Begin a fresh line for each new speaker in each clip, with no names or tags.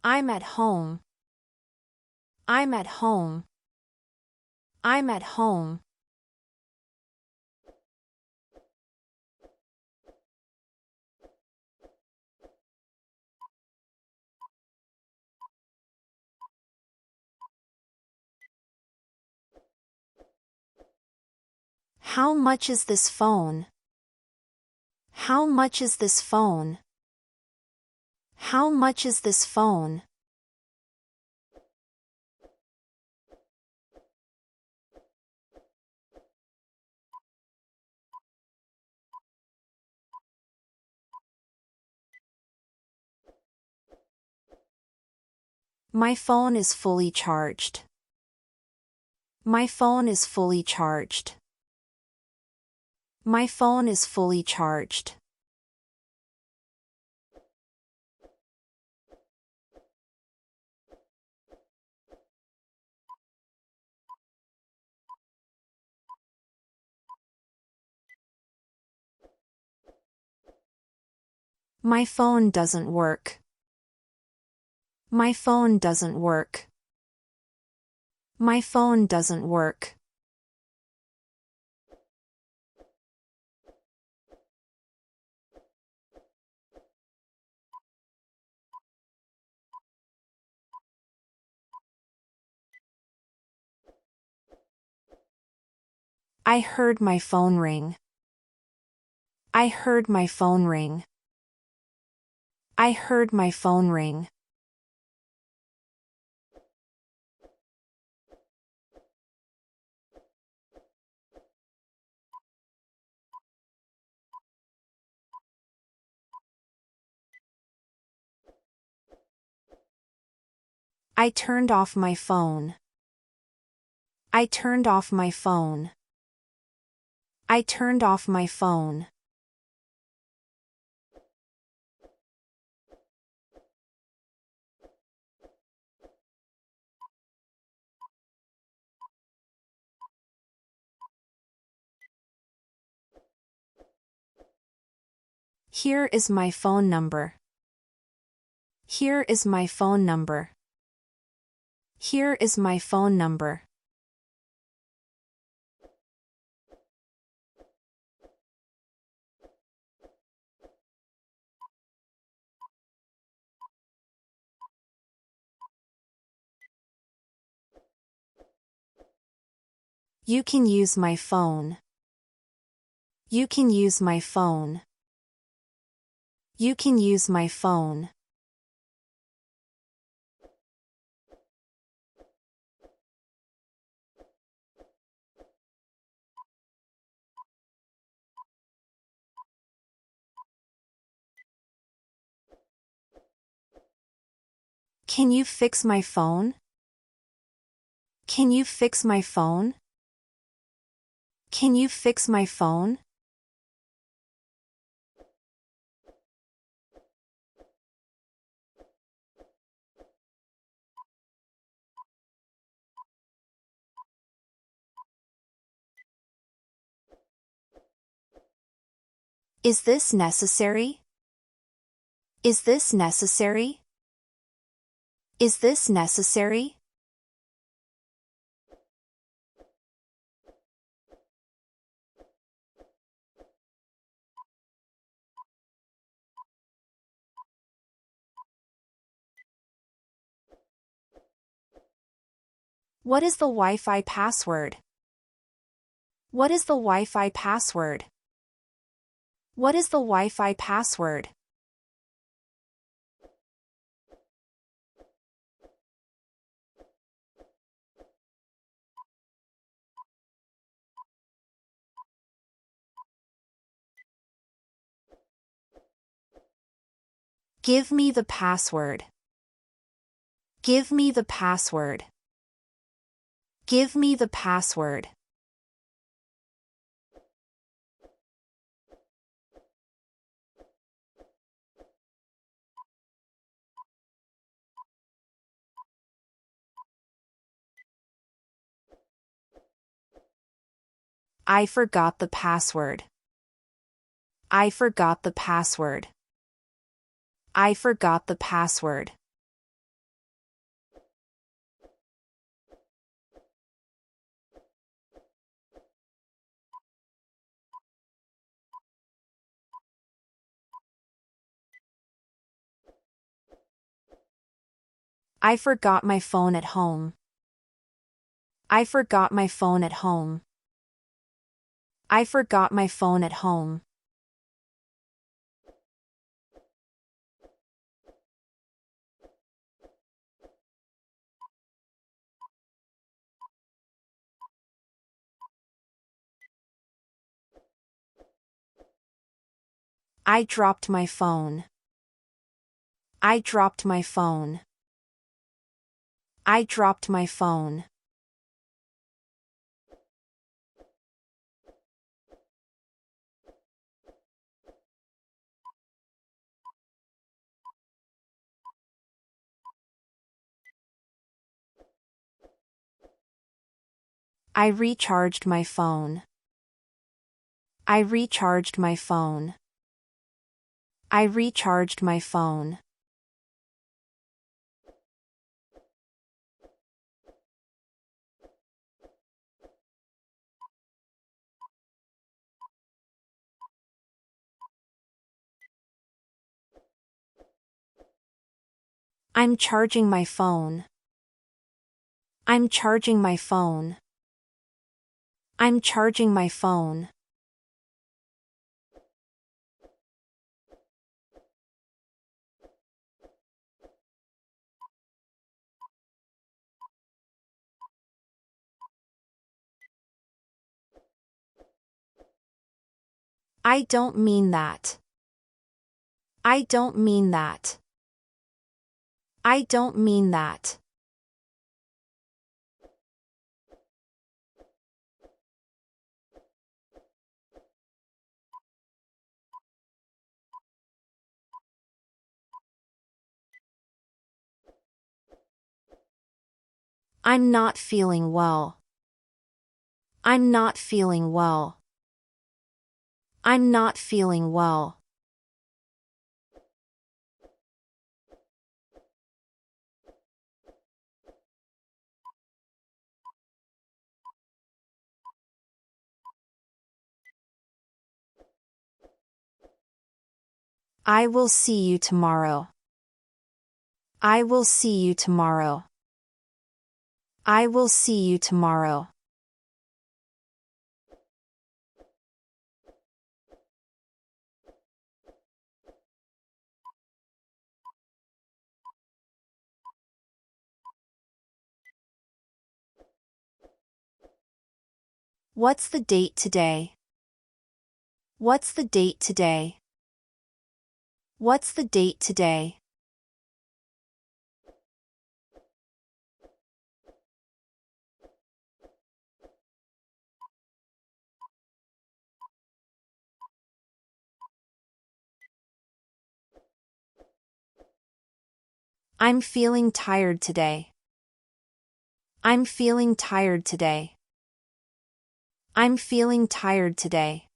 I'm at home. I'm at home. I'm at home. How much is this phone? How much is this phone? How much is this phone? My phone is fully charged. My phone is fully charged. My phone is fully charged. My phone doesn't work. My phone doesn't work. My phone doesn't work. I heard my phone ring. I heard my phone ring. I heard my phone ring. I turned off my phone. I turned off my phone. I turned off my phone. Here is my phone number. Here is my phone number. Here is my phone number. You can use my phone. You can use my phone. You can use my phone. Can you fix my phone? Can you fix my phone? Can you fix my phone? Is this necessary? Is this necessary? Is this necessary? What is the Wi-Fi password? What is the Wi-Fi password? What is the Wi-Fi password? Give me the password. Give me the password. Give me the password. I forgot the password. I forgot the password. I forgot the password. I forgot my phone at home. I forgot my phone at home. I forgot my phone at home. I dropped my phone. I dropped my phone. I dropped my phone. I recharged my phone. I recharged my phone. I recharged my phone. I'm charging my phone. I'm charging my phone. I'm charging my phone. I don't mean that. I don't mean that. I don't mean that. I'm not feeling well. I'm not feeling well. I'm not feeling well. I will see you tomorrow. I will see you tomorrow. I will see you tomorrow. What's the date today? What's the date today? What's the date today? I'm feeling tired today. I'm feeling tired today. I'm feeling tired today.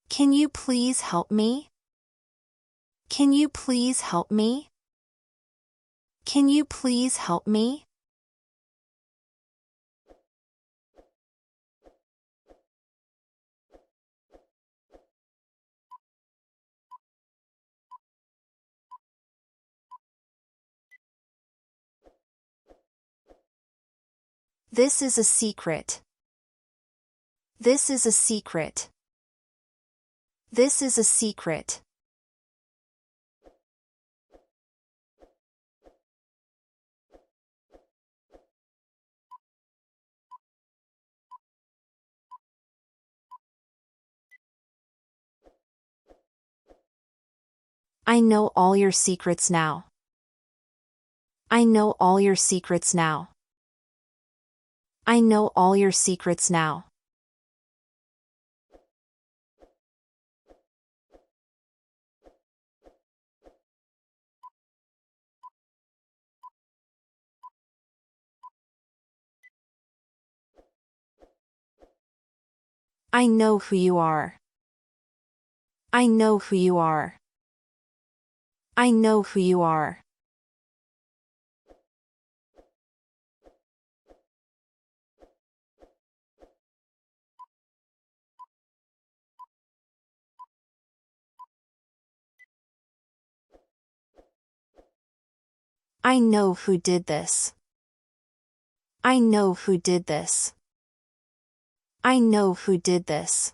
Can you please help me? Can you please help me? Can you please help me? This is a secret. This is a secret. This is a secret. I know all your secrets now. I know all your secrets now. I know all your secrets now. I know who you are. I know who you are. I know who you are. I know who did this. I know who did this. I know who did this.